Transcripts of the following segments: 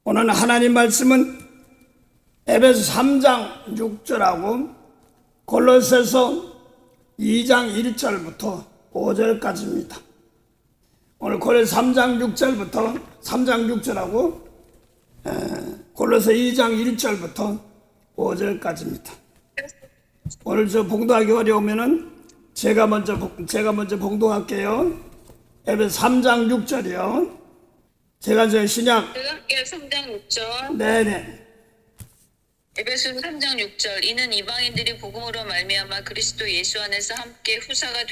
오늘 하나님 말씀은 에베소 3장 6절하고 골로새서 2장 1절부터 5절까지입니다. 오늘 골로새 3장 6절부터 3장 6절하고 골로새 2장 1절부터 5절까지입니다. 오늘 저 봉독하기 어려우면은 제가 먼저 봉독할게요. 에베소 3장 6절이요. 제가 저 신약 3장 6절. 네네. 에베소 3장 6절. 이는 이방인들이 복음으로 말미암아 그리스도 예수 안에서 함께 후사가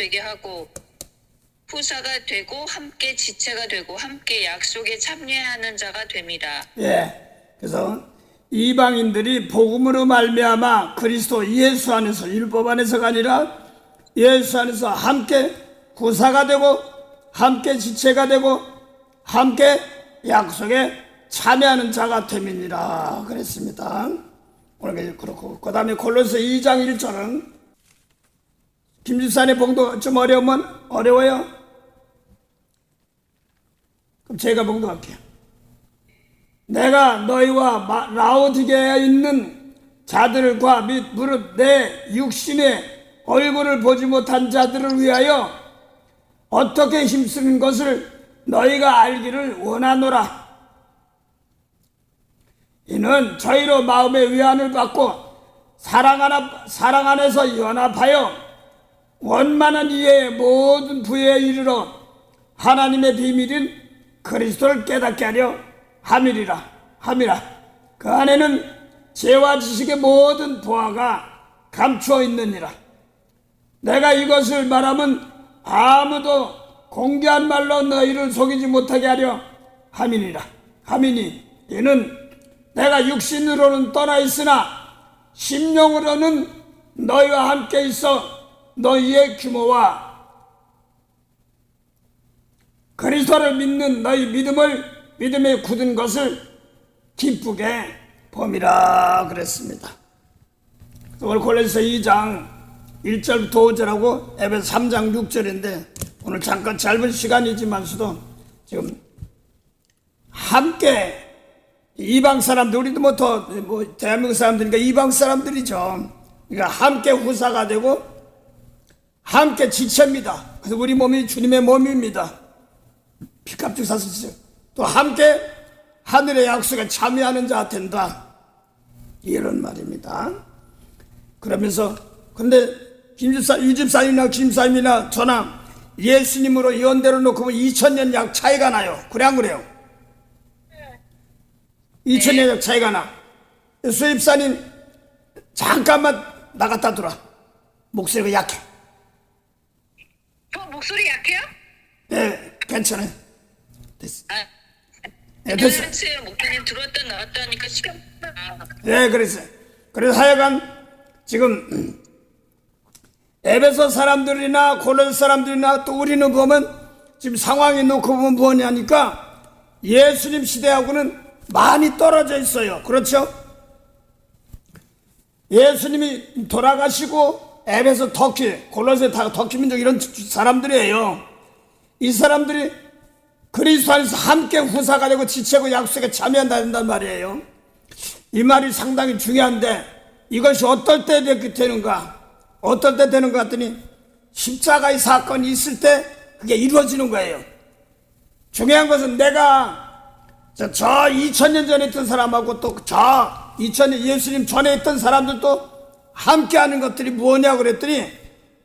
되고 함께 지체가 되고 함께 약속에 참여하는 자가 됩니다. 예. 그래서 이방인들이 복음으로 말미암아 그리스도 예수 안에서 율법 안에서가 아니라 예수 안에서 함께 구사가 되고 함께 지체가 되고 함께 약속에 참여하는 자가 됨이니라 그랬습니다. 오늘 그렇고 그 다음에 골로새 2장 1절은 김집사님 봉독 좀 어려워요? 그럼 제가 봉독할게요. 내가 너희와 라오디게아에 있는 자들과 및 무릇 내 육신의 얼굴을 보지 못한 자들을 위하여 어떻게 힘쓰는 것을 너희가 알기를 원하노라. 이는 저희로 마음의 위안을 받고 사랑 안에서 연합하여 원만한 이해의 모든 부에 이르러 하나님의 비밀인 그리스도를 깨닫게 하려 함이라. 그 안에는 지혜와 지식의 모든 보화가 감추어 있느니라. 내가 이것을 말하면 아무도 공개한 말로 너희를 속이지 못하게 하려 함이니 이는 내가 육신으로는 떠나 있으나 심령으로는 너희와 함께 있어 너희의 규모와 그리스도를 믿는 너희 믿음에 굳은 것을 기쁘게 봄이라 그랬습니다. 오늘 골로새 2장 1절부터 5절하고 에베소 3장 6절인데 오늘 잠깐 짧은 시간이지만서도 지금 함께 이방 사람들, 우리도 대한민국 사람들이니까 이방 사람들이죠. 그러니까 함께 후사가 되고 함께 지체입니다. 그래서 우리 몸이 주님의 몸입니다. 피값주고 사셨죠. 또 함께 하늘의 약속에 참여하는 자가 된다. 이런 말입니다. 그러면서 근데 유집사님이나 김사님이나 저나 예수님으로 연대로 놓고 보면 2000년 약 차이가 나요. 그래 안 그래요? 2000년 약 차이가 나. 수입사님 잠깐만 나갔다 들어와. 목소리가 약해. 저 목소리 약해요? 네, 괜찮아요. 됐어. 네, 됐어. 목소리 들어왔다 나왔다 하니까 시간. 네, 그랬어요. 그래서 하여간 지금 에베소 사람들이나 골로새 사람들이나 또 우리는 보면 지금 상황이 놓고 보면 뭐냐니까 예수님 시대하고는 많이 떨어져 있어요. 그렇죠? 예수님이 돌아가시고 에베소 터키, 골로새 다 터키 민족 이런 사람들이에요. 이 사람들이 그리스도 안에서 함께 후사가 되고 지체고 약속에 참여한다는 말이에요. 이 말이 상당히 중요한데 이것이 어떨 때 되는가? 어떨 때 되는 것 같더니 십자가의 사건이 있을 때 그게 이루어지는 거예요. 중요한 것은 내가 저 2000년 전에 있던 사람하고 또 저 2000년 예수님 전에 있던 사람들도 함께하는 것들이 뭐냐고 그랬더니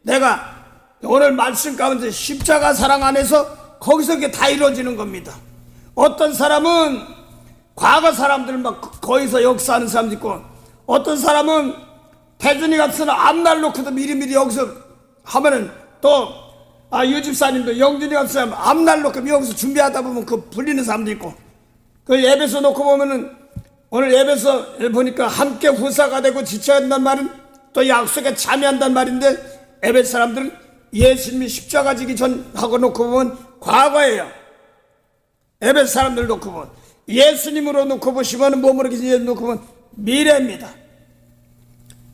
내가 오늘 말씀 가운데 십자가 사랑 안에서 거기서 그게 다 이루어지는 겁니다. 어떤 사람은 과거 사람들 막 거기서 역사하는 사람도 있고 어떤 사람은 태준이 같은 앞날 놓고도 미리미리 여기서 하면은 또 유집사님도 영준이 같은 사람 앞날 놓고 여기서 준비하다 보면 그 불리는 사람도 있고 그 에베소 놓고 보면은 오늘 에베소 보니까 함께 후사가 되고 지체한다는 말은 또 약속에 참여한다는 말인데 에베소 사람들은 예수님이 십자가 지기 전하고 놓고 보면 과거예요. 에베소 사람들 놓고 보면 예수님으로 놓고 보시면 몸으로 계신 예수 놓고 보면 미래입니다.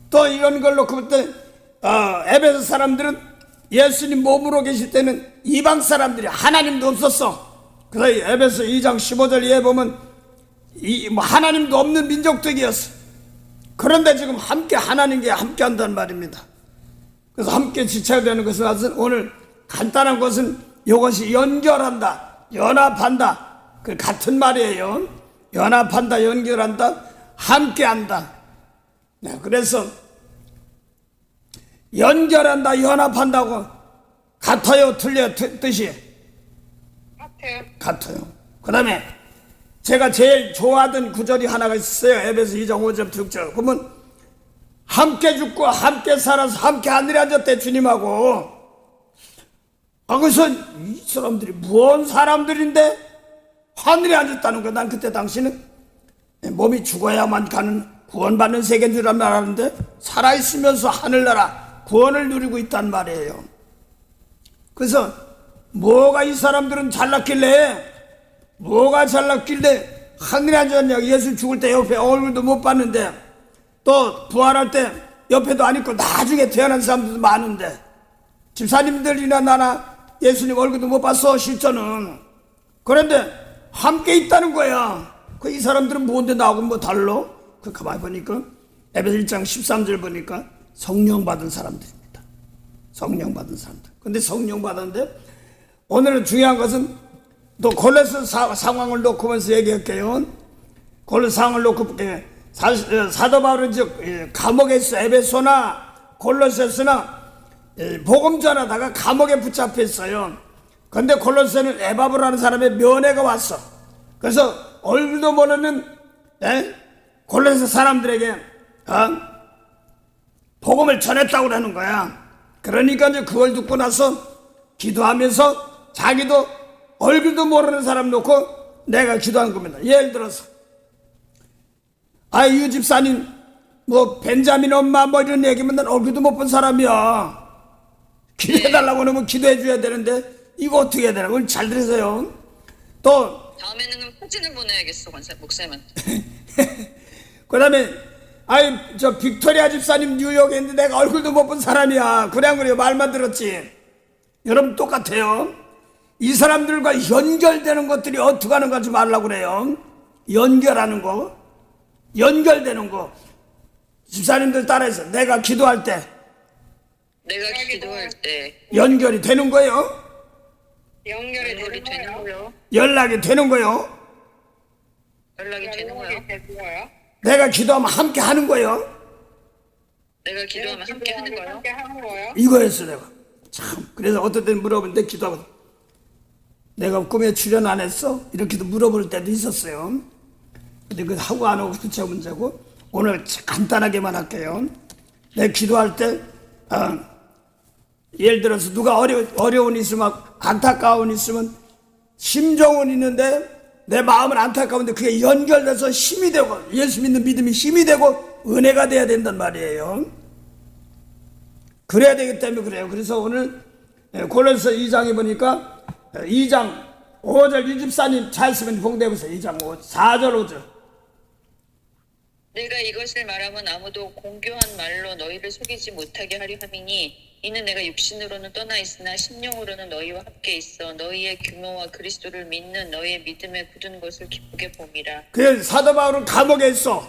또 이런 걸 놓고 볼 때 에베소 사람들은 예수님 몸으로 계실 때는 이방 사람들이 하나님도 없었어. 그래서 에베소 2장 15절 이에 보면 뭐 하나님도 없는 민족들이었어. 그런데 지금 함께 하나님께 함께 한단 말입니다. 그래서 함께 지체가 되는 것은 오늘 간단한 것은 이것이 연결한다, 연합한다, 그 같은 말이에요. 연합한다, 연결한다, 함께한다. 네, 그래서 연결한다, 연합한다고 같아요, 틀려요, 뜻이? 같아요. 그 다음에 제가 제일 좋아하던 구절이 하나가 있어요. 에베소 2장 5절 6절. 그러면 함께 죽고 함께 살아서 함께 하늘에 앉았대, 주님하고. 그래서 이 사람들이 무언 사람들인데 하늘에 앉았다는 거야. 난 그때 당시는 몸이 죽어야만 가는 구원받는 세계인 줄 알았는데 살아있으면서 하늘나라 구원을 누리고 있단 말이에요. 그래서 뭐가 이 사람들은 잘났길래, 뭐가 잘났길래 하늘에 앉았냐. 예수 죽을 때 옆에 얼굴도 못 봤는데 또 부활할 때 옆에도 안 있고 나중에 태어난 사람들도 많은데, 집사님들이나 나나 예수님 얼굴도 못 봤어, 실전은. 그런데 함께 있다는 거야. 그 이 사람들은 뭔데 나하고 뭐 달러? 그 가만히 보니까 에베소 1장 13절 보니까 성령 받은 사람들입니다. 성령 받은 사람들. 근데 성령 받았는데 오늘은 중요한 것은 또 골로새 상황을 놓고면서 얘기할게요. 골로새 상황을 놓고 사도 바울은 감옥에 있어. 에베소나 골로새서나 복음 전하다가 감옥에 붙잡혀 있어요. 근데 골로새는 에바브라는 사람의 면회가 왔어. 그래서 얼굴도 모르는 골로새 사람들에게 복음을 전했다고 그러는 거야. 그러니까 이제 그걸 듣고 나서 기도하면서 자기도 얼굴도 모르는 사람 놓고 내가 기도한 겁니다. 예를 들어서 유 집사님 뭐 벤자민 엄마 뭐 이런 얘기면 난 얼굴도 못 본 사람이야. 기도해달라고 하면 기도해 줘야 되는데 이거 어떻게 해야 되나? 그걸 잘 들으세요. 또 다음에는 그럼 사진을 보내야겠어, 목사님한테. 그 다음에 저 빅토리아 집사님 뉴욕에 있는데 내가 얼굴도 못 본 사람이야. 그래 안 그래요? 말만 들었지. 여러분 똑같아요. 이 사람들과 연결되는 것들이 어떻게 하는 거 좀 알라고 그래요. 연결하는 거, 연결되는 거. 집사님들 따라해서 내가 기도할 때 연결이 되는 거예요. 연결이 되는 거요. 연락이 되는 거예요. 연락이 되는 거요. 내가 기도하면 함께 하는 거예요. 내가 기도하면 함께 하는 거요. 이거였어 내가. 참 그래서 어떨 때는 물어보는데 기도하고 내가 꿈에 출연 안 했어? 이렇게도 물어볼 때도 있었어요. 근데 그 하고 안 하고 그쵸 문제고, 오늘 간단하게만 할게요. 내가 기도할 때 예를 들어서 누가 어려운 있으면 안타까운 있으면 심정은 있는데 내 마음은 안타까운데 그게 연결돼서 힘이 되고 예수 믿는 믿음이 힘이 되고 은혜가 돼야 된단 말이에요. 그래야 되기 때문에 그래요. 그래서 오늘 골로새 2장에 보니까 2장 5절 이 집사님 잘 쓰면 봉대보세요. 2장 4절 5절. 내가 이것을 말하면 아무도 공교한 말로 너희를 속이지 못하게 하려 함이니 이는 내가 육신으로는 떠나 있으나 심령으로는 너희와 함께 있어 너희의 규모와 그리스도를 믿는 너희의 믿음에 굳은 것을 기쁘게 봄이라. 그래서 사도 바울은 감옥에 있어.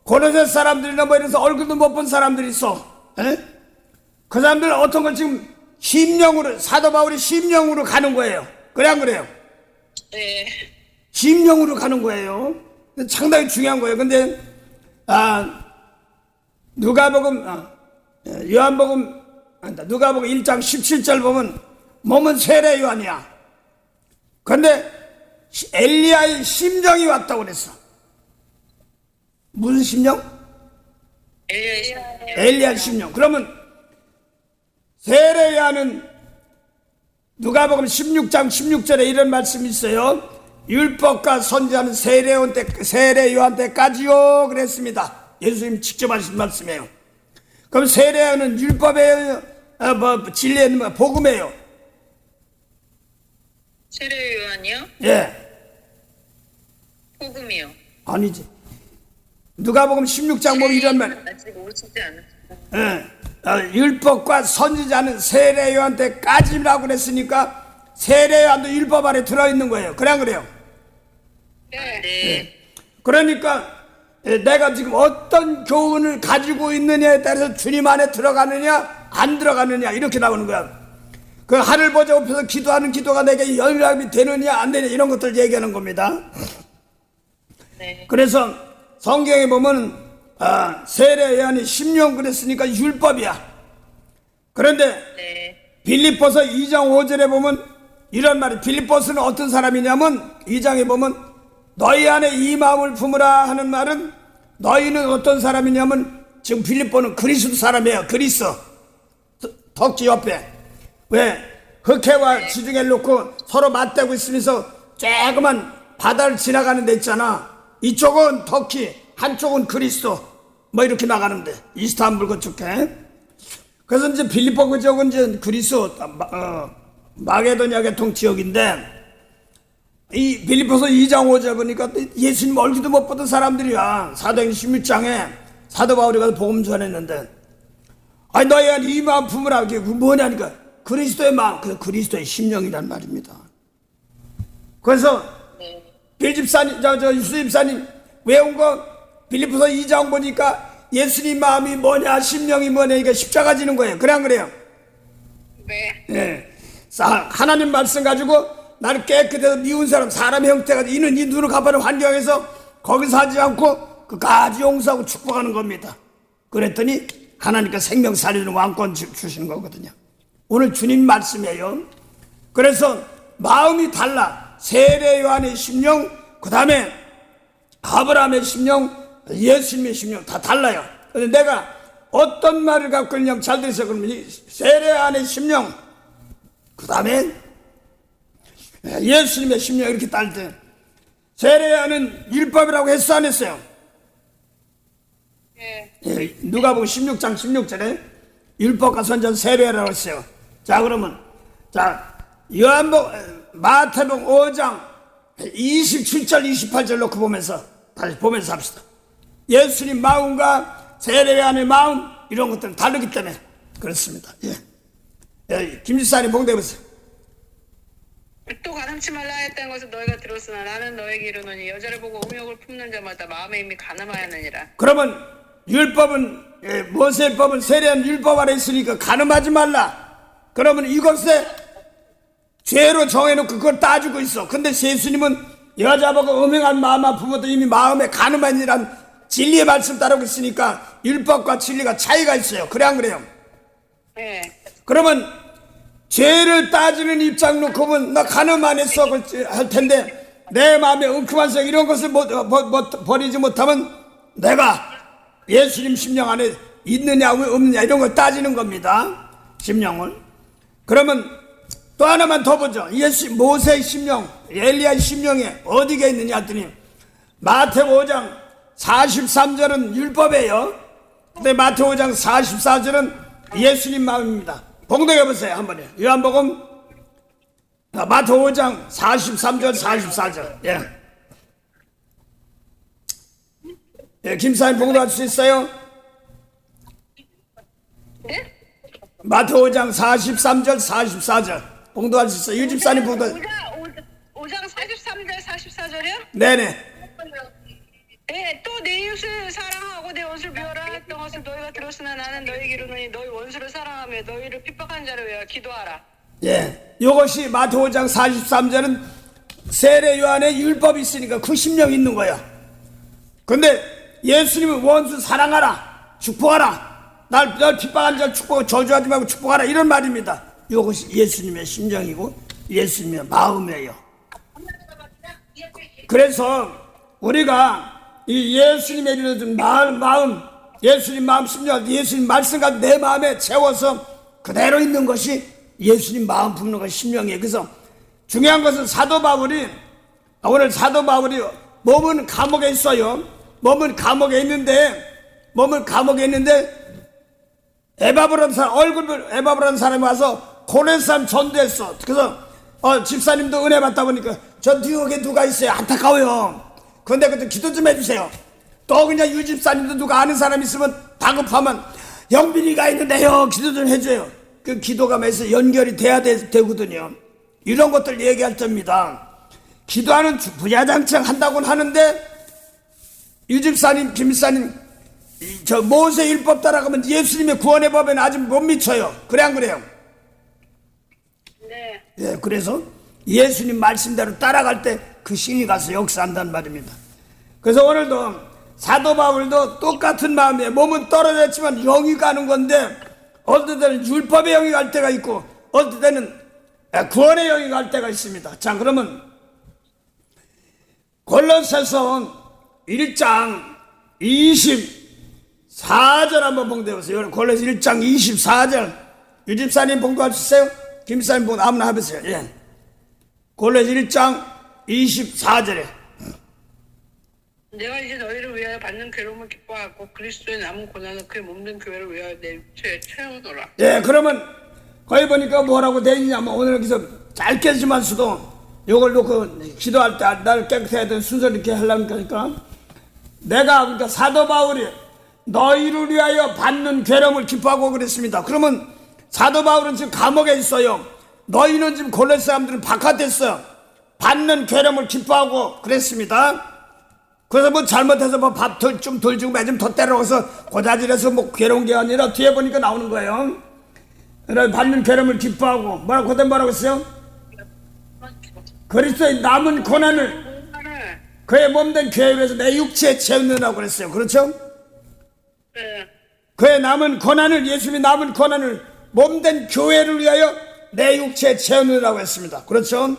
골로새 사람들이나 뭐 이래서 얼굴도 못 본 사람들이 있어. 그 사람들은 어떤 걸 지금 심령으로, 사도 바울이 심령으로 가는 거예요. 그래 안 그래요? 네. 심령으로 가는 거예요. 상당히 중요한 거예요. 근데 누가복음 1장 17절 보면 몸은 세례 요한이야. 근데 엘리야의 심정이 왔다고 그랬어. 무슨 심령? 엘리야의 심령. 그러면 세례 요한은 누가복음 16장 16절에 이런 말씀이 있어요. 율법과 선지자는 세례 요한 때까지요 그랬습니다. 예수님 직접 하신 말씀이에요. 그럼 세례 요한은 율법이에요? 진리에는 복음이에요? 세례 요한이요? 예. 복음이요. 아니지. 누가복음 16장 보면 이런 말. 아직 오시지 않았어. 예. 율법과 선지자는 세례 요한 때까지라고 그랬으니까 세례 요한도 율법 안에 들어있는 거예요. 그래 안 그래요? 네. 그러니까 내가 지금 어떤 교훈을 가지고 있느냐에 따라서 주님 안에 들어가느냐 안 들어가느냐 이렇게 나오는 거야. 그 하늘 보자 옆에서 기도하는 기도가 내게 연락이 되느냐 안 되느냐 이런 것들 얘기하는 겁니다. 네. 그래서 성경에 보면 세례 요한이 심령 그랬으니까 율법이야. 그런데 네. 빌립보서 2장 5절에 보면 이런 말이, 빌립보서는 어떤 사람이냐면 2장에 보면 너희 안에 이 마음을 품으라 하는 말은 너희는 어떤 사람이냐면 지금 빌립보는 그리스도 사람이에요. 그리스 터키 옆에 왜 흑해와 지중해를 놓고 서로 맞대고 있으면서 조그만 바다를 지나가는 데 있잖아. 이쪽은 터키 한쪽은 그리스도 뭐 이렇게 나가는데 이스탄불 그쪽에. 그래서 이제 빌립보 그 지역은 이제 그리스 마게도냐 계통 지역인데 이 빌립보서 2장 5절 보니까 예수님 얼굴도 못 보던 사람들이야. 사도행전 16장에 사도 바울이 가서 복음 전했는데 아니 너희 안에 이 마음 품으라. 그게 뭐냐니까 그리스도의 마음, 그 그리스도의 심령이란 말입니다. 그래서 빌집사님 유수집사님 외운 거 빌립보서 2장 보니까 예수님 마음이 뭐냐 심령이 뭐냐니까 십자가 지는 거예요. 그래 안 그래요? 네. 네. 하나님 말씀 가지고 나를 깨끗해서 미운 사람의 형태가 이는 이 눈을 갚아는 환경에서 거기서 하지 않고 그까지 용서하고 축복하는 겁니다. 그랬더니 하나님께 생명 살리는 왕권 주시는 거거든요. 오늘 주님 말씀이에요. 그래서 마음이 달라. 세례 요한의 심령, 그 다음에 아브라함의 심령, 예수님의 심령 다 달라요. 그런데 내가 어떤 말을 갖고 그냥 잘 들으세요. 그러면 이 세례 요한의 심령, 그 다음에 예수님의 심령 이렇게 딸 때 세례 요한은 율법이라고 했어 안 했어요? 네. 예, 누가복음 16장 16절에 율법과 선지자 세례라고 했어요. 자 그러면 마태복음 5장 27절 28절 놓고 보면서 다시 보면서 합시다. 예수님 마음과 세례 요한의 마음 이런 것들은 다르기 때문에 그렇습니다. 김지사님 봉독해 보세요. 또 가늠치 말라 했다는 것을 너희가 들었으나 나는 너에게 이르노니 여자를 보고 음욕을 품는 자마다 마음에 이미 가늠하였느니라. 그러면 율법은 모세법은 세례한 율법 아래 있으니까 가늠하지 말라. 그러면 이것에 죄로 정해놓고 그걸 따지고 있어. 근데 예수님은 여자보고 음행한 마음 아픔도 이미 마음에 가늠한이란 진리의 말씀 따르고 있으니까 율법과 진리가 차이가 있어요. 그래 안 그래요? 네. 그러면 죄를 따지는 입장 놓고 보면 나 가늠 안 했어 할 텐데 내 마음에 엉큼한 성 이런 것을 버리지 못하면 내가 예수님 심령 안에 있느냐 없느냐 이런 걸 따지는 겁니다. 심령을. 그러면 또 하나만 더 보죠. 모세의 심령, 엘리야의 심령에 어디가 있느냐 했더니 마태복음 5장 43절은 율법이에요. 근데 마태복음 5장 44절은 예수님 마음입니다. 봉독해 보세요. 한 번에. 요한복음 마태복음 5장 43절 44절. 김사님 봉독할 수 있어요? 네? 마태복음 5장 43절 44절 봉독할 수 있어요. 유집사님 봉독. 5장 43절 44절이요? 네네. 네, 또 내 이웃을 사랑하고 내 원수를 미워라 했던 것을 너희가 들었으나 나는 너희에게 이르노니 너희 원수를 사랑하며 너희를 핍박한 자를 위하여 기도하라. 이것이 마태복음 5장 43절은 세례 요한의 율법이 있으니까 그 심령이 있는 거야. 근데 예수님은 원수 사랑하라, 축복하라, 날 핍박한 자를 축복하고 저주하지 말고 축복하라 이런 말입니다. 이것이 예수님의 심령이고 예수님의 마음이에요. 그래서 우리가 이 예수님의 이르는 마음, 예수님 마음 심령, 예수님 말씀과 내 마음에 채워서 그대로 있는 것이 예수님 마음 품는 것이 심령이에요. 그래서 중요한 것은 오늘 사도 바울이 몸은 감옥에 있어요. 몸은 감옥에 있는데 에바브라는 사람이 와서 고레산 전도했어. 그래서 집사님도 은혜 받다 보니까 저 뉴욕에 누가 있어요? 안타까워요. 그런데 그때 기도 좀 해주세요. 또 그냥 유 집사님도 누가 아는 사람 있으면 다급하면 영빈이가 있는데요 기도 좀 해줘요. 그 기도가 매서 연결이 돼야 되거든요. 이런 것들 얘기할 때입니다. 기도하는 부야장창 한다고는 하는데 유집사님, 김집사님, 저 모세 율법 따라가면 예수님의 구원의 법에는 아직 못 미쳐요. 그래 안 그래요? 네. 예, 그래서 예수님 말씀대로 따라갈 때 그 신이 가서 역사한다는 말입니다. 그래서 오늘도 사도 바울도 똑같은 마음에 몸은 떨어졌지만 영이 가는 건데 어떨 때는 율법의 영이 갈 때가 있고 어떨 때는 구원의 영이 갈 때가 있습니다. 자, 그러면 골로새서 1장 24절 한번 봉독해보세요. 골로새 1장 24절. 유집사님 봉독할 수 있어요? 김집사님 봉독 아무나 해보세요. 예. 골로새 1장 24절에 내가 이제 너희를 위하여 받는 괴로움을 기뻐하고 그리스도의 남은 고난을 그의 몸된 교회를 위하여 내 육체에 채우노라. 예, 그러면 거기 보니까 뭐라고 되어 있냐면 오늘 여기서 짧게지만 수도 요걸 놓고 기도할 때 나를 깨끗해야 되는 순서를 이렇게 하려니까 내가 그러니까 사도 바울이 너희를 위하여 받는 괴로움을 기뻐하고 그랬습니다. 그러면 사도 바울은 지금 감옥에 있어요. 너희는 지금 골로새 사람들은 바깥에 있어요. 받는 괴로움을 기뻐하고 그랬습니다. 그래서 뭐 잘못해서 뭐 밥 좀 덜 주고 매좀 더 때려서 고자질해서 뭐 괴로운 게 아니라 뒤에 보니까 나오는 거예요. 받는 괴로움을 기뻐하고 뭐라고 그때 뭐라고 했어요? 그리스도의 남은 고난을 그의 몸된 교회에서 내 육체에 채우느라고 그랬어요. 그렇죠? 네. 그의 남은 고난을 예수님이 남은 고난을 몸된 교회를 위하여 내 육체에 채우느라고 했습니다. 그렇죠?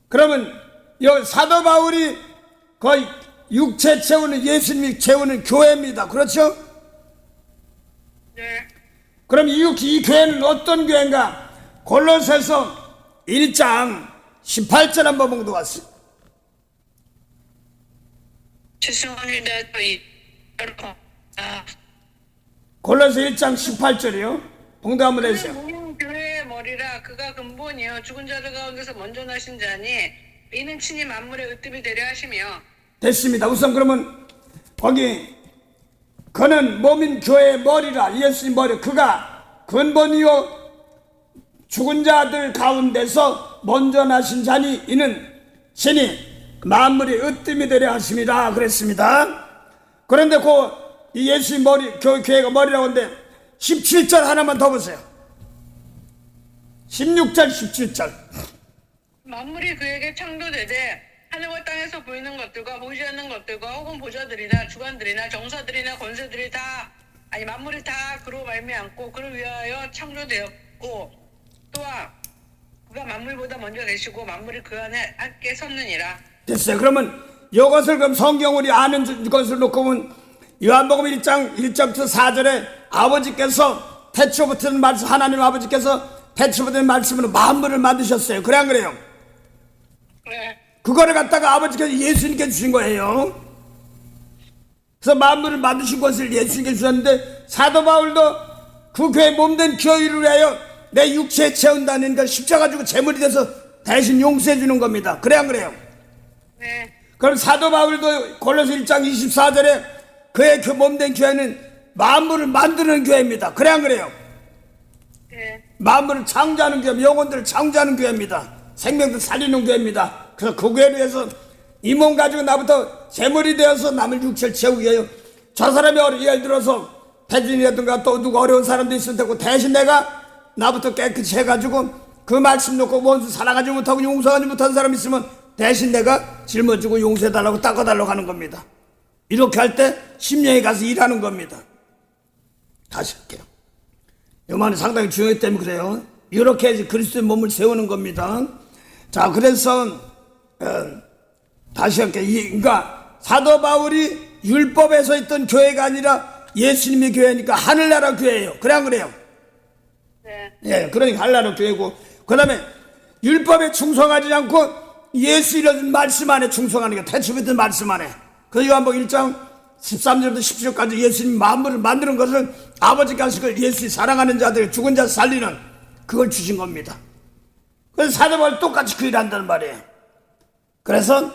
그러면 여기 사도 바울이 거의 육체 채우는 예수님이 채우는 교회입니다. 그렇죠? 네. 그럼 이 교회는 어떤 교회인가? 골로새서 1장 18절 한번 봉독하세요. 죄송합니다. 골로새 1장 18절이요. 봉독 한번 해주세요. 모든 교회의 머리라 그가 근본이요 죽은 자들 가운데서 먼저 나신 자니 이는 친히 만물의 으뜸이 되려 하시며. 됐습니다. 우선 그러면 거기 그는 몸인 교회의 머리라 예수님 머리 그가 근본이요 죽은 자들 가운데서 먼저 나신 자니 이는 신이 만물의 으뜸이 되려 하심이라 그랬습니다. 그런데 이 예수님 머리 교회가 머리라고 하는데 17절 하나만 더 보세요. 16절 17절 만물이 그에게 창조되되 하늘과 땅에서 보이는 것들과 보이지 않는 것들과 혹은 보좌들이나 주관들이나 정사들이나 권세들이 만물이 다 그로 말미암고 그를 위하여 창조되었고 또한 그가 만물보다 먼저 계시고 만물이 그 안에 함께 섰느니라. 됐어요. 그러면 이것을 그럼 성경 우리 아는 것을 놓고 보면 요한복음 1장 1절부터 4절에 아버지께서 태초부터 말씀 하나님 아버지께서 태초부터 말씀으로 만물을 만드셨어요. 그래 안 그래요? 네. 그거를 갖다가 아버지께서 예수님께 주신 거예요. 그래서 만물을 만드신 것을 예수님께 주셨는데 사도 바울도 그 교회 몸된 교회를 위하여 내 육체에 채운다는 걸 십자가 주고 제물이 돼서 대신 용서해 주는 겁니다. 그래 안 그래요? 네. 그럼 사도 바울도 골로새 1장 24절에 그의 몸된 교회는 만물을 만드는 교회입니다. 그래 안 그래요? 네. 만물을 창조하는 교회, 영혼들을 창조하는 교회입니다. 생명들 살리는 교회입니다. 그래서 그 교회를 위해서 이 몸 가지고 나부터 제물이 되어서 남을 육체를 채우기 위하여 저 사람이 예를 들어서 태진이라든가 또 누구 어려운 사람도 있을 테고 대신 내가 나부터 깨끗이 해가지고 그 말씀 놓고 원수 사랑하지 못하고 용서하지 못한 사람 있으면 대신 내가 짊어지고 용서해달라고 닦아달라고 하는 겁니다. 이렇게 할 때 심령에 가서 일하는 겁니다. 다시 할게요. 이 말이 상당히 중요하기 때문에 그래요. 이렇게 해서 그리스도의 몸을 세우는 겁니다. 자, 그래서 다시 할게요. 그러니까 사도 바울이 율법에서 있던 교회가 아니라 예수님의 교회니까 하늘나라 교회예요. 그래 안 그래요? 네. 예, 그러니까 하늘나라 교회고 그 다음에 율법에 충성하지 않고 예수 이런 말씀 안에 충성하는 게 태초부터 말씀 안에. 그래서 요한복음 1장 13절부터 17절까지 예수님 만물을 만드는 것을 아버지께서 그걸 예수를 사랑하는 자들 죽은 자 살리는 그걸 주신 겁니다. 그래서 사도 바울 똑같이 그 일을 한다는 말이에요. 그래서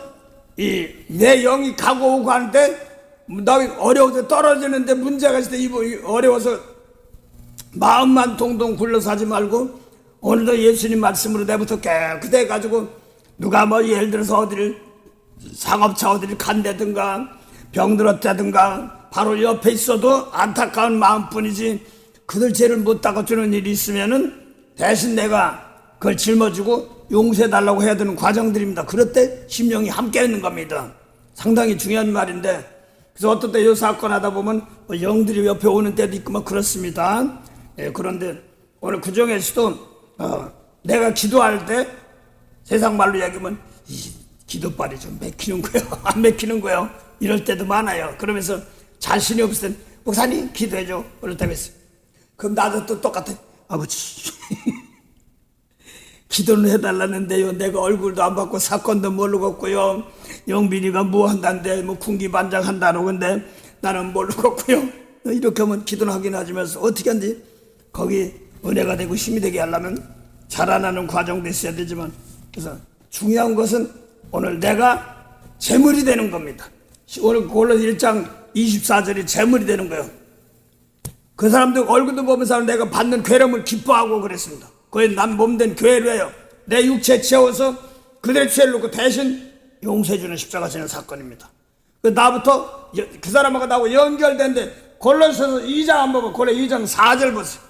내 영이 가고 오고 하는데 나 어려워서 떨어지는데 문제가 있을 때 어려워서 마음만 동동 굴러서 하지 말고 오늘도 예수님 말씀으로 내부터 깨끗해 가지고 누가 뭐 예를 들어서 어디를 상업차 어디를 간다든가 병들었다든가 바로 옆에 있어도 안타까운 마음뿐이지 그들 죄를 못 닦아주는 일이 있으면은 대신 내가 그걸 짊어지고 용서해달라고 해야 되는 과정들입니다. 그럴 때 심령이 함께 있는 겁니다. 상당히 중요한 말인데, 그래서 어떤 때 이 사건 하다 보면 뭐 영들이 옆에 오는 때도 있고 뭐 그렇습니다. 예, 그런데 오늘 그 중에서도 내가 기도할 때 세상 말로 얘기하면 이 기도발이 좀 맥히는 거예요. 안 맥히는 거예요. 이럴 때도 많아요. 그러면서 자신이 없을 땐 목사님 기도해줘. 그렇다고 했어요. 그럼 나도 또 똑같아. 아버지 기도는 해달라는데요. 내가 얼굴도 안 받고 사건도 모르겠고요. 영빈이가 뭐 한다는데 뭐 군기반장한다는 건데 나는 모르겠고요. 이렇게 하면 기도는 하긴 하지만서 어떻게 한지 거기 은혜가 되고 힘이 되게 하려면 자라나는 과정도 있어야 되지만, 그래서 중요한 것은 오늘 내가 재물이 되는 겁니다. 오늘 골로새 1장 24절이 재물이 되는 거예요. 그 사람들 얼굴도 보면서 내가 받는 괴로움을 기뻐하고 그랬습니다. 그게 난 몸된 교회로 해요. 내 육체에 채워서 그들의 죄를 놓고 대신 용서해주는 십자가 지는 사건입니다. 나부터 그 사람하고 나하고 연결된데 골로새서 2장 한번 보고 골로새 2장 4절 보세요.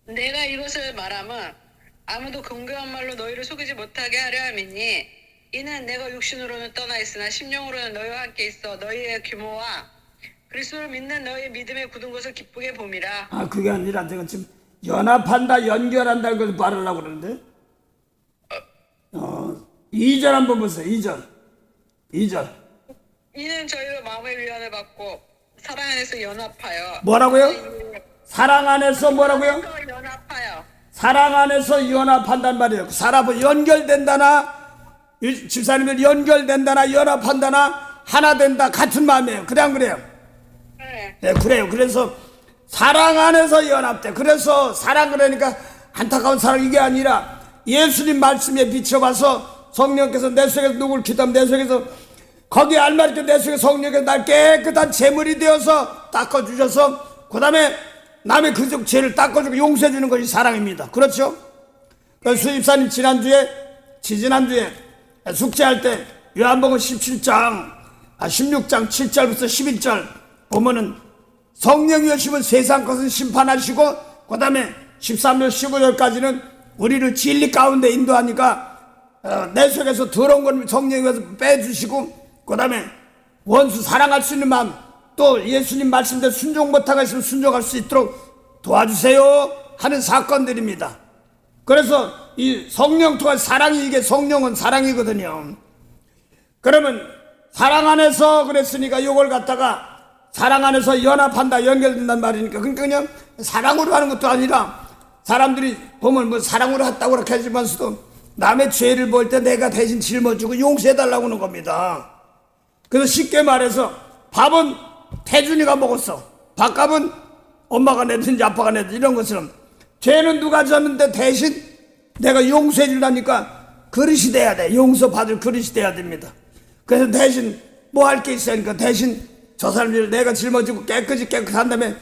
내가 이것을 말하면 아무도 공교한 말로 너희를 속이지 못하게 하려 함이니 이는 내가 육신으로는 떠나 있으나 심령으로는 너희와 함께 있어 너희의 규모와 그리스도를 믿는 너희의 믿음에 굳은 것을 기쁘게 봄이라. 그게 아니라 내가 지금 연합한다 연결한다는 걸 말하려고 그러는데 2절 한번 보세요. 2절 이는 저희로 마음의 위안을 받고 사랑 안에서 연합하여. 뭐라고요? 사랑 안에서 뭐라고요? 연합하여. 사랑 안에서 연합한단 말이에요. 사람은 연결된다나 집사님들 연결된다나 연합한다나 하나 된다 같은 마음이에요. 그래 안 그래요? 네, 그래요. 그래서 사랑 안에서 연합돼. 그래서 사랑 그러니까 안타까운 사랑 이게 아니라 예수님 말씀에 비춰봐서 성령께서 내 속에서 누굴 기도하면 내 속에서 거기에 알맞게 내 속에 성령께서 날 깨끗한 제물이 되어서 닦아주셔서 그 다음에 남의 그 죄를 닦아주고 용서해주는 것이 사랑입니다. 그렇죠? 수입사님 지난주에 숙제할 때 요한복음 16장 7절부터 11절 보면은 성령이 오시면 세상 것은 심판하시고 그 다음에 13절 15절까지는 우리를 진리 가운데 인도하니까 내 속에서 더러운 건 성령이 와서 빼주시고 그 다음에 원수 사랑할 수 있는 마음 또 예수님 말씀대로 순종 못하고 있으면 순종할 수 있도록 도와주세요 하는 사건들입니다. 그래서 이 성령 통한 사랑이 이게 성령은 사랑이거든요. 그러면 사랑 안에서 그랬으니까 이걸 갖다가 사랑 안에서 연합한다 연결된단 말이니까 그러니까 그냥 사랑으로 하는 것도 아니라 사람들이 보면 뭐 사랑으로 했다고 그렇게 하지만서도 남의 죄를 볼 때 내가 대신 짊어지고 용서해달라고 하는 겁니다. 그래서 쉽게 말해서 밥은 태준이가 먹었어. 밥값은 엄마가 내든지 아빠가 내든지 이런 것처럼 죄는 누가 졌는데 대신 내가 용서해 주려니까 그릇이 돼야 돼. 용서받을 그릇이 돼야 됩니다. 그래서 대신 뭐 할 게 있으니까 대신 저 사람들을 내가 짊어지고 깨끗한 다음에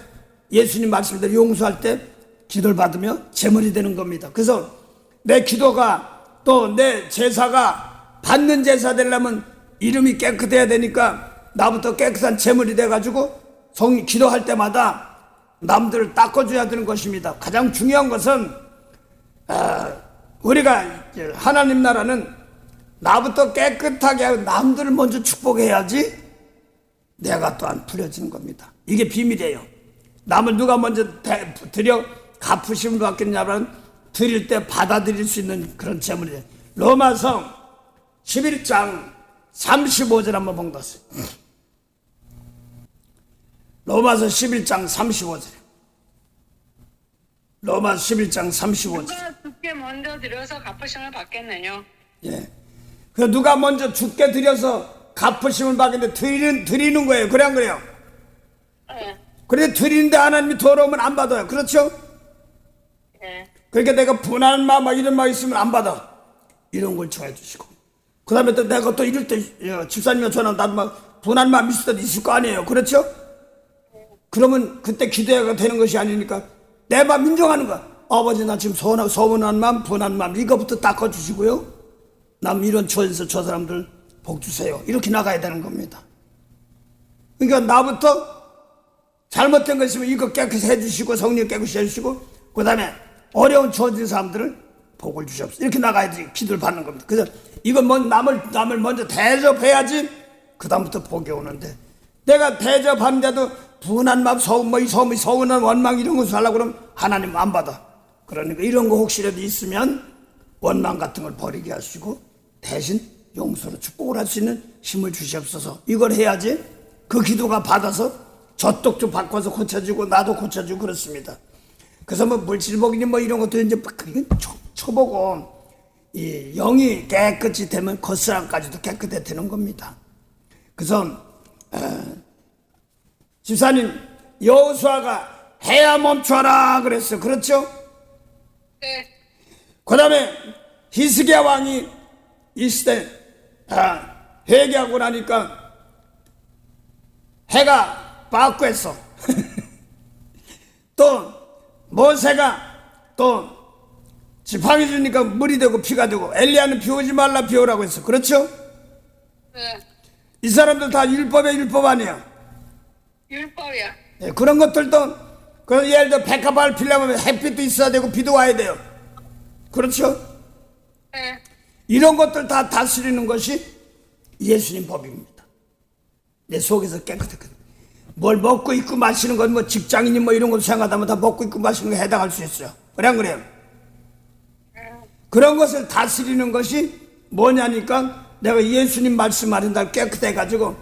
예수님 말씀대로 용서할 때 기도를 받으며 제물이 되는 겁니다. 그래서 내 기도가 또 내 제사가 받는 제사 되려면 이름이 깨끗해야 되니까 나부터 깨끗한 제물이 돼가지고 기도할 때마다 남들을 닦아줘야 되는 것입니다. 가장 중요한 것은 우리가 하나님 나라는 나부터 깨끗하게 하고 남들을 먼저 축복해야지 내가 또한 부려지는 겁니다. 이게 비밀이에요. 남을 누가 먼저 드려 갚으심을 받겠냐면 드릴 때 받아들일 수 있는 그런 제물이에요. 로마서 11장 35절 한번 본다세요. 로마서 11장 35절. 로마서 11장 35절. 누가 죽게 먼저 드려서 갚으심을 받겠느냐? 예. 그 누가 먼저 죽게 드려서 갚으심을 받겠는데 드리는 거예요. 그래 안 그래요? 네. 그런데 드리는데 하나님이 더러우면 안 받아요. 그렇죠? 네. 그러니까 내가 분한 마음 이런 마음 있으면 안 받아. 이런 걸 정해 주시고 그 다음에 또 내가 또 이럴 때 집사님이 전화 나도 막 분한 마음 있을 때도 있을 거 아니에요. 그렇죠? 그러면 그때 기도가 되는 것이 아니니까 내 마음 인정하는 거야. 아버지 나 지금 서운한 마음 분한 마음 이거부터 닦아주시고요. 남 이런 처에서 저 사람들 복 주세요. 이렇게 나가야 되는 겁니다. 그러니까 나부터 잘못된 거 있으면 이거 깨끗이 해주시고 성령 깨끗이 해주시고 그 다음에 어려운 처진 사람들을 복을 주시옵소서. 이렇게 나가야지 기도를 받는 겁니다. 그래서 이건 뭐 남을 먼저 대접해야지 그 다음부터 복이 오는데 내가 대접하는데도 분한 마음, 서운한 원망 이런 것을 하려고 그러면 하나님 안 받아. 그러니까 이런 거 혹시라도 있으면 원망 같은 걸 버리게 하시고 대신 용서로 축복을 할 수 있는 힘을 주시옵소서. 이걸 해야지 그 기도가 받아서 저쪽 좀 바꿔서 고쳐주고 나도 고쳐주고 그렇습니다. 그래서 뭐 물질복이니 뭐 이런 것도 이제 쳐보고 이 영이 깨끗이 되면 겉사람까지도 깨끗해 되는 겁니다. 그래서 집사님 여호수아가 해야 멈춰라 그랬어요. 그렇죠? 네. 그 다음에 히스기야 왕이 있을 때 회개하고 나니까 해가 빠꾸했어. 또 모세가 또 지팡이 주니까 물이 되고 피가 되고 엘리야는 비 오지 말라 비 오라고 했어. 그렇죠? 네. 이 사람들 다 율법의 율법 아니야. 율법이야. 네, 그런 것들도 예를 들어 백합을 피려면 햇빛도 있어야 되고 비도 와야 돼요. 그렇죠? 네. 이런 것들 다 다스리는 것이 예수님 법입니다. 내 속에서 깨끗하거든. 뭘 먹고 입고 마시는 건 뭐 직장인이 뭐 이런 걸 생각하면 다 먹고 입고 마시는 거에 해당할 수 있어요. 그래 안 그래요? 그런 것을 다스리는 것이 뭐냐니까 내가 예수님 말씀 안에 깨끗해가지고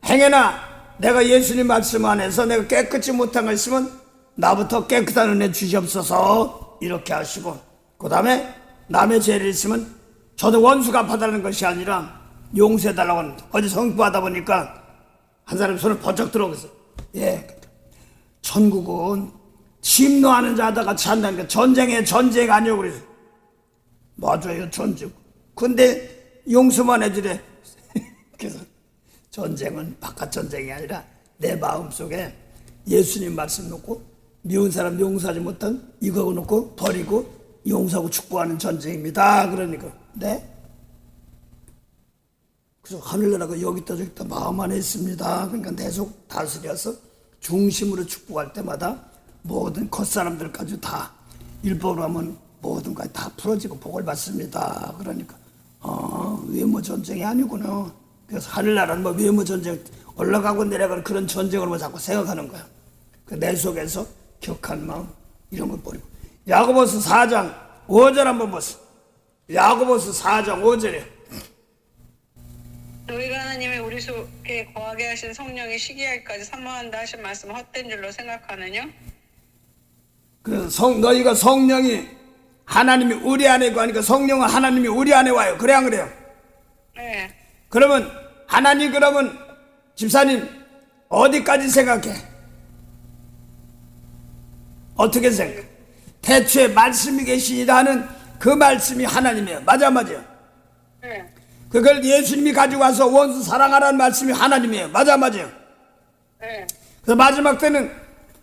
행여나 내가 예수님 말씀 안에서 내가 깨끗이 못한 거 있으면 나부터 깨끗한 은혜 주시옵소서 이렇게 하시고 그 다음에 남의 죄를 있으면 저도 원수 갚아달라는 것이 아니라 용서해달라고 하는 어제 성부하다 보니까 한 사람이 손을 번쩍 들어오겠어. 예, 천국은 침노하는 자다 같이 한다니까 전쟁이 아니오 그래서 맞아요 전쟁. 근데 용서만 해주래. 그래서 전쟁은 바깥 전쟁이 아니라 내 마음속에 예수님 말씀 놓고 미운 사람 용서하지 못한 이거 놓고 버리고 용서하고 축복하는 전쟁입니다. 그러니까 네. 그래서 하늘나라가 여기다 저기다 마음 안에 있습니다. 그러니까 내 속 다스려서 중심으로 축복할 때마다 모든 겉사람들까지 다 율법으로 하면 모든 것이 다 풀어지고 복을 받습니다. 그러니까 외모 전쟁이 아니구나. 그래서 하늘나라는 뭐 외모 전쟁 올라가고 내려가는 그런 전쟁으로 자꾸 생각하는 거야. 내 속에서 격한 마음 이런 걸 버리고 야고보서 4장 5절 한번 보세요. 야고보서 4장 5절에 너희가 하나님의 우리 속에 거하게 하신 성령이 시기하기까지 사모한다 하신 말씀은 헛된 줄로 생각하느냐? 너희가 성령이 하나님이 우리 안에 있고 하니까 성령은 하나님이 우리 안에 와요. 그래 안 그래요? 네. 그러면 하나님 그러면 집사님 어디까지 생각해? 어떻게 생각해? 태초에 말씀이 계시니라 하는 그 말씀이 하나님이에요. 맞아. 네. 그걸 예수님이 가지고 와서 원수 사랑하라는 말씀이 하나님이에요. 맞아. 네. 그래서 마지막 때는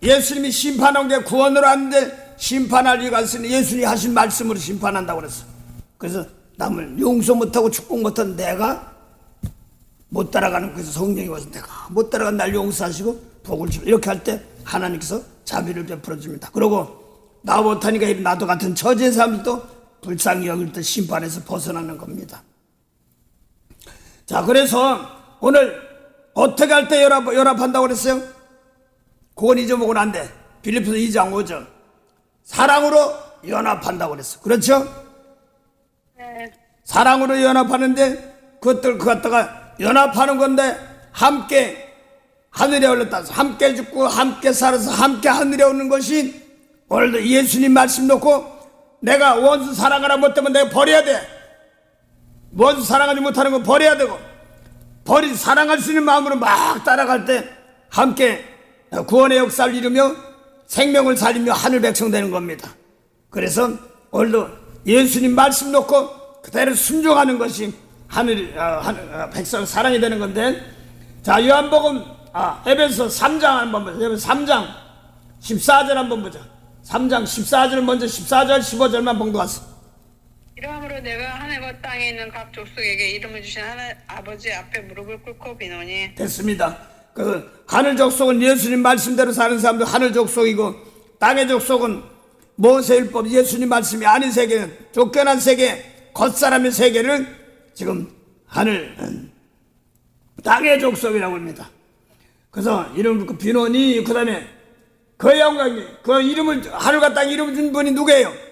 예수님이 심판한 게 구원으로 왔는데 심판할 이유가 있으니 예수님이 하신 말씀으로 심판한다고 그랬어. 그래서 남을 용서 못하고 축복 못한 내가 못 따라가는 그래서 성령이 와서 내가 못 따라간 날 용서하시고 복을 주고 이렇게 할 때 하나님께서 자비를 베풀어 줍니다. 그리고 나 못하니까 나도 같은 처지의 사람들도 불쌍히 여길 때 심판에서 벗어나는 겁니다. 자, 그래서 오늘 어떻게 할 때 연합한다고 그랬어요? 그건 잊어먹으면 안 돼. 빌립보서 2장 5절 사랑으로 연합한다고 그랬어. 그렇죠? 네. 사랑으로 연합하는데 그것들 갖다가 연합하는 건데 함께 하늘에 올렸다. 함께 죽고 함께 살아서 함께 하늘에 오는 것이 오늘도 예수님 말씀 놓고 내가 원수 사랑하라 못하면 내가 버려야 돼. 원수 사랑하지 못하는 건 버려야 되고 사랑할 수 있는 마음으로 막 따라갈 때 함께 구원의 역사를 이루며 생명을 살리며 하늘 백성 되는 겁니다. 그래서 오늘도 예수님 말씀 놓고 그대로 순종하는 것이 하늘 백성 사랑이 되는 건데 자 요한복음 에베소 3장 한번 보자. 에베소 3장 14절 한번 보자. 3장 14절 먼저 14절 15절만 봉독하세요. 이러함으로 내가 하늘과 땅에 있는 각 족속에게 이름을 주신 하나 아버지 앞에 무릎을 꿇고 비노니. 됐습니다. 그 하늘 족속은 예수님 말씀대로 사는 사람들 하늘 족속이고, 땅의 족속은 모세율법 예수님 말씀이 아닌 세계는 쫓겨난 세계, 겉사람의 세계를 지금 하늘 땅의 족속이라고 합니다. 그래서 이름을 그 비노니, 그 다음에 그 영광이, 그 이름을 하늘과 땅 이름을 준 분이 누구예요?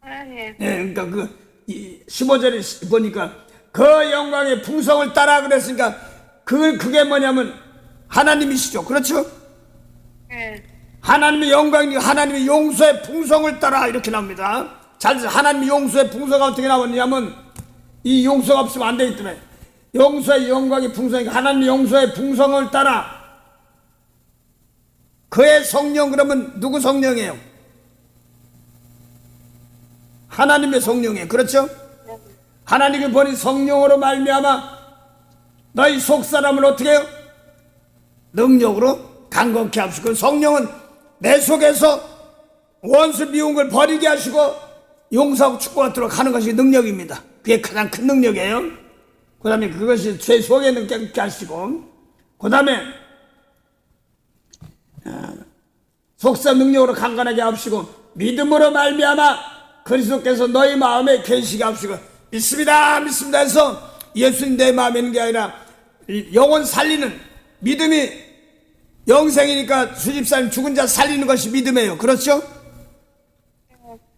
하나님. 예, 그러니까 그 15절에 보니까 그 영광의 풍성을 따라 그랬으니까 그게 뭐냐면 하나님이시죠. 그렇죠? 예. 하나님의 영광이 하나님의 용서의 풍성을 따라 이렇게 나옵니다. 잘 하나님의 용서의 풍성가 어떻게 나오냐면 이 용서가 없으면 안 되기 때문에 용서의 영광이 풍성이니까 하나님의 용서의 풍성을 따라 그의 성령. 그러면 누구 성령이에요? 하나님의 성령이에요. 그렇죠? 하나님이 보니 성령으로 말미암아 너희 속사람을 어떻게 해요? 능력으로 강건케 하시고, 성령은 내 속에서 원수 미운 걸 버리게 하시고 용서하고 축복하도록 하는 것이 능력입니다. 그게 가장 큰 능력이에요. 그 다음에 그것이 죄 속에는 깨끗게 하시고, 그 다음에 속사 능력으로 강건하게 하시고, 믿음으로 말미암아 그리스도께서 너희 마음에 계시게 하시고, 믿습니다 믿습니다 해서 예수님 내 마음에 있는 게 아니라 영혼 살리는 믿음이 영생이니까 수집사님 죽은 자 살리는 것이 믿음이에요. 그렇죠?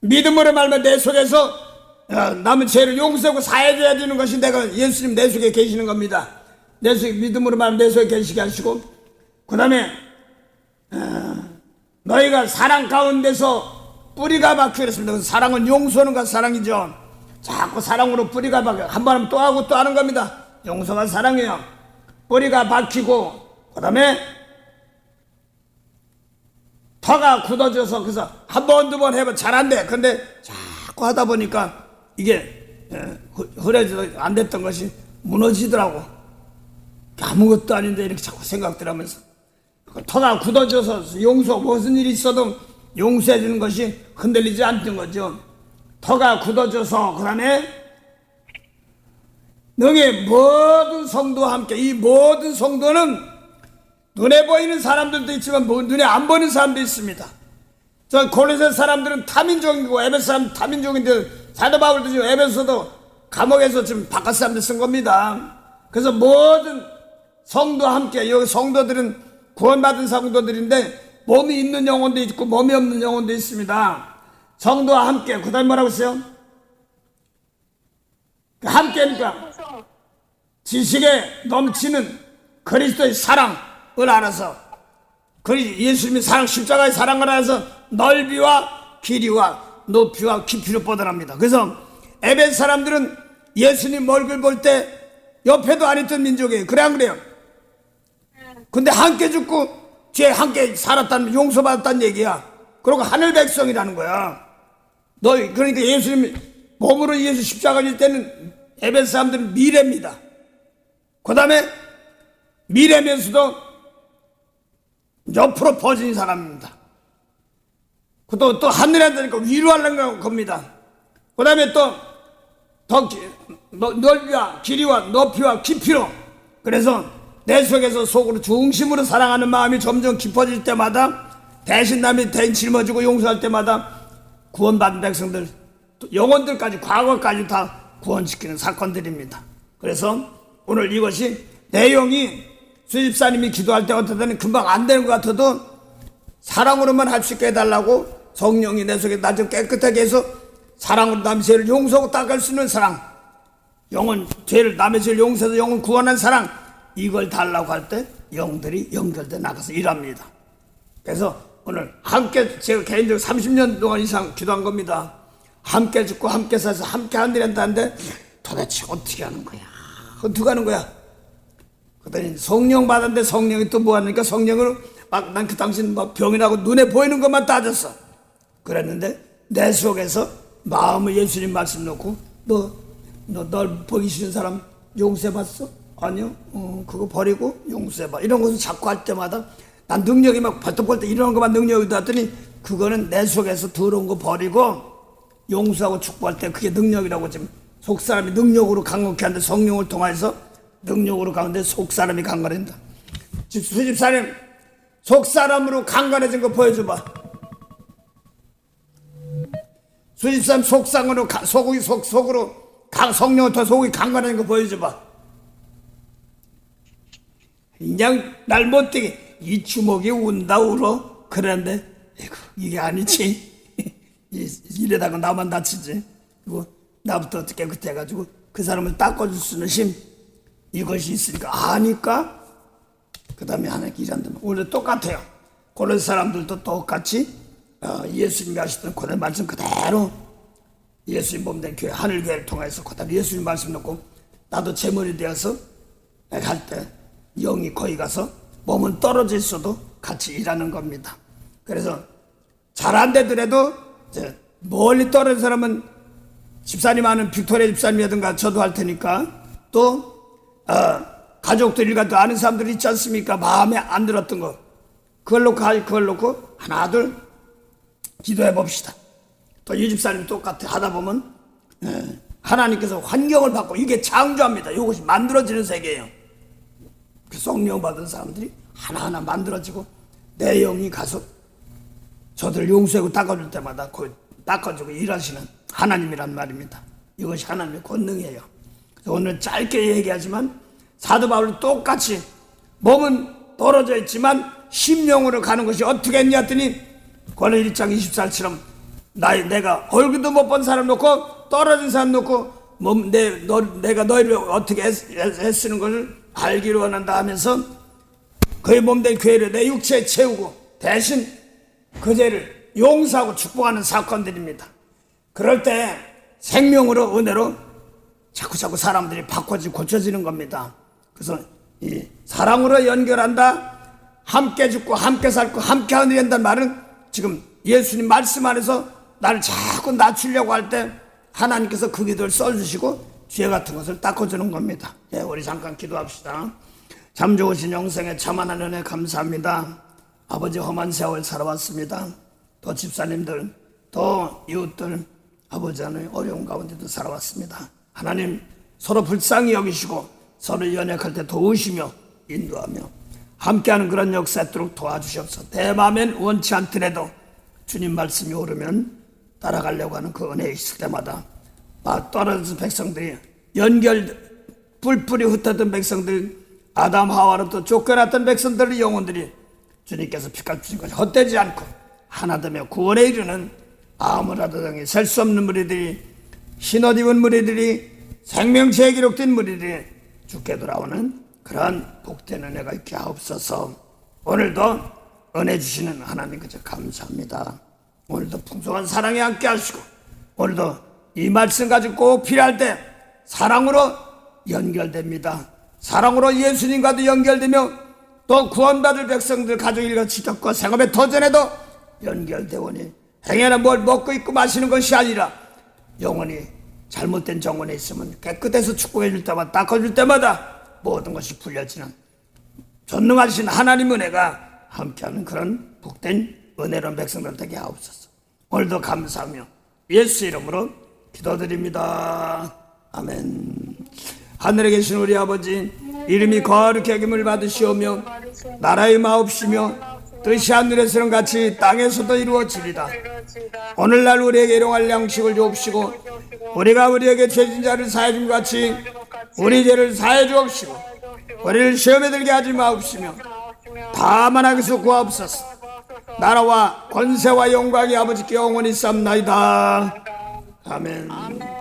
믿음으로 말면 내 속에서 남은 죄를 용서하고 사해줘야 되는 것이 내가 예수님 내 속에 계시는 겁니다. 내 속에 믿음으로 말면 내 속에 계시게 하시고, 그 다음에 너희가 사랑 가운데서 뿌리가 박혀 그랬습니다. 사랑은 용서하는 것 사랑이죠. 자꾸 사랑으로 뿌리가 박혀 한 번 하면 또 하고 또 하는 겁니다. 용서가 사랑이에요. 뿌리가 박히고, 그 다음에 터가 굳어져서, 그래서 한 번 두 번 해봐 잘한대. 근데 자꾸 하다 보니까 이게 흐려져 안 됐던 것이 무너지더라고. 아무것도 아닌데 이렇게 자꾸 생각들 하면서 터가 굳어져서 용서, 무슨 일이 있어도 용서해 주는 것이 흔들리지 않는 거죠. 터가 굳어져서, 그 다음에 너의 모든 성도와 함께, 이 모든 성도는 눈에 보이는 사람들도 있지만 눈에 안 보이는 사람도 있습니다. 저 골로새 사람들은 타민족이고 에베소 사람 타민족인데, 사도 바울도 지금 에베소도 감옥에서 지금 바깥 사람들 쓴 겁니다. 그래서 모든 성도와 함께, 여기 성도들은 구원받은 성도들인데 몸이 있는 영혼도 있고 몸이 없는 영혼도 있습니다. 성도와 함께, 그 다음에 뭐라고 했어요? 함께니까 지식에 넘치는 그리스도의 사랑을 알아서, 예수님의 사랑, 십자가의 사랑을 알아서 넓이와 길이와 높이와 깊이로 뻗어납니다. 그래서 에베소 사람들은 예수님 얼굴 볼 때 옆에도 안 있던 민족이에요. 그래 안 그래요? 근데 함께 죽고 죄 함께 살았다는, 용서받았다는 얘기야. 그리고 하늘 백성이라는 거야. 너희, 그러니까 예수님 몸으로 예수 십자가를 질 때는 에베소 사람들은 미래입니다. 그 다음에 미래면서도 옆으로 퍼진 사람입니다. 또 하늘에 앉으니까 위로 하려는 겁니다. 그 다음에 또 더 넓이와 길이와 높이와 깊이로, 그래서 내 속에서 속으로 중심으로 사랑하는 마음이 점점 깊어질 때마다, 대신 남이 대인 짊어지고 용서할 때마다 구원받은 백성들, 영혼들까지, 과거까지 다 구원시키는 사건들입니다. 그래서 오늘 이것이 내용이 수집사님이 기도할 때 어떨 때는 금방 안 되는 것 같아도 사랑으로만 할 수 있게 해달라고, 성령이 내 속에 나 좀 깨끗하게 해서 사랑으로 남의 죄를 용서하고 닦을 수 있는 사랑, 영혼 죄를, 남의 죄를 용서해서 영혼 구원한 사랑, 이걸 달라고 할 때 영들이 연결돼 나가서 일합니다. 그래서 오늘 함께, 제가 개인적으로 30년 동안 이상 기도한 겁니다. 함께 죽고 함께 살아서 함께 하늘한다는데 도대체 어떻게 하는 거야? 어떻게 하는 거야? 그랬더니 성령 받았는데 성령이 또 뭐 하니까 성령으로 막 난 그 당신 막 병이라고 눈에 보이는 것만 따졌어. 그랬는데 내 속에서 마음을 예수님 말씀 놓고, 널 보기 싫은 사람 용서해봤어? 아니요. 그거 버리고 용서해봐. 이런 것을 자꾸 할 때마다 난 능력이 막 발톱 볼 때 이런 것만 능력이다 했더니 그거는 내 속에서 더러운 거 버리고 용서하고 축복할 때 그게 능력이라고. 지금 속사람이 능력으로 강건케 하는데 성령을 통해서 능력으로 가는데 속사람이 강건해진다. 지금 수집사님 속사람으로 강건해진 거 보여줘봐. 수집사님 속상으로 속으로 성령을 통해 속이 강건해진 거 보여줘봐. 그냥 날 못되게 이 주먹이 운다 울어 그랬는데 이게 아니지. 이래다가 나만 다치지. 그리고 나부터 어떻게 그때 해가지고 그 사람을 닦아줄 수 있는 힘 이것이 있으니까 아니까 그 다음에 하나님 일한다. 오늘 똑같아요. 고른 사람들도 똑같이 예수님이 하시던 고대 말씀 그대로 예수님 몸된 교회 하늘교회를 통해서 그대로 예수님 말씀 놓고 나도 제물이 되어서 내가 할 때 영이 거기 가서 몸은 떨어져 있어도 같이 일하는 겁니다. 그래서 잘 안 되더라도 이제 멀리 떨어진 사람은 집사님 하는 빅토리아 집사님이라든가 저도 할 테니까 또 가족들 일가도 아는 사람들 있지 않습니까? 마음에 안 들었던 거 그걸 놓고 하나 둘 기도해 봅시다. 또 이 집사님 똑같아 하다 보면 하나님께서 환경을 바꾸고 이게 창조합니다. 이것이 만들어지는 세계예요. 그 성령 받은 사람들이 하나하나 만들어지고 내 영이 가서 저들 용서하고 닦아줄 때마다 닦아주고 일하시는 하나님이란 말입니다. 이것이 하나님의 권능이에요. 그래서 오늘 짧게 얘기하지만 사도 바울은 똑같이 몸은 떨어져 있지만 심령으로 가는 것이 어떻게 했냐 했더니 고린도 1장 24절처럼 내가 얼굴도 못 본 사람 놓고 떨어진 사람 놓고 내가 너희를 어떻게 애쓰는 것을 알기로 원한다 하면서 그의 몸된 교회를 내 육체에 채우고 대신 그 죄를 용서하고 축복하는 사건들입니다. 그럴 때 생명으로 은혜로 자꾸 사람들이 바꿔지고 고쳐지는 겁니다. 그래서 이 사랑으로 연결한다, 함께 죽고 함께 살고 함께 하늘한다는 말은 지금 예수님 말씀 안에서 나를 자꾸 낮추려고 할 때 하나님께서 그 기도를 써주시고 죄 같은 것을 닦아주는 겁니다. 예, 우리 잠깐 기도합시다. 참 좋으신 영생에 참만한 은혜 감사합니다. 아버지 험한 세월 살아왔습니다. 또 집사님들 또 이웃들 아버지 하나님 어려운 가운데도 살아왔습니다. 하나님 서로 불쌍히 여기시고 서로 연약할 때 도우시며 인도하며 함께하는 그런 역사 있도록 도와주시옵소서. 내 마음엔 원치 않더라도 주님 말씀이 오르면 따라가려고 하는 그 은혜 있을 때마다 떨어진 백성들이 뿔뿔이 흩어졌던 백성들 아담 하와로부터 쫓겨났던 백성들의 영혼들이 주님께서 피값 주신 것이 헛되지 않고 하나 되며 구원에 이르는 아무라도 등이 셀 수 없는 무리들이 흰옷 입은 무리들이 생명체에 기록된 무리들이 죽게 돌아오는 그런 복된 은혜가 있게 하옵소서. 오늘도 은혜 주시는 하나님 그저 감사합니다. 오늘도 풍성한 사랑에 함께 하시고 오늘도 이 말씀 가지고 꼭 필요할 때 사랑으로 연결됩니다. 사랑으로 예수님과도 연결되며 또 구원받을 백성들 가족 일과 지적과 생업에 도전에도 연결되오니 행여나 뭘 먹고 있고 마시는 것이 아니라 영혼이 잘못된 정원에 있으면 깨끗해서 축복해 줄 때마다 닦아줄 때마다 모든 것이 풀려지는 전능하신 하나님 은혜가 함께하는 그런 복된 은혜로운 백성들 되게 하옵소서. 오늘도 감사하며 예수 이름으로 기도드립니다. 아멘. 하늘에 계신 우리 아버지 이름이 거룩히 여김을 받으시오며 나라의 마옵시며 뜻이 하늘에서는 같이 땅에서도 이루어지리다. 오늘날 우리에게 일용할 양식을 주옵시고 우리가 우리에게 죄진 자를 사해 준 같이 우리 죄를 사해 주옵시고 우리를 시험에 들게 하지 마옵시며 다만 악에서 구하옵소서. 나라와 권세와 영광이 아버지께 영원히 쌉나이다. 아멘.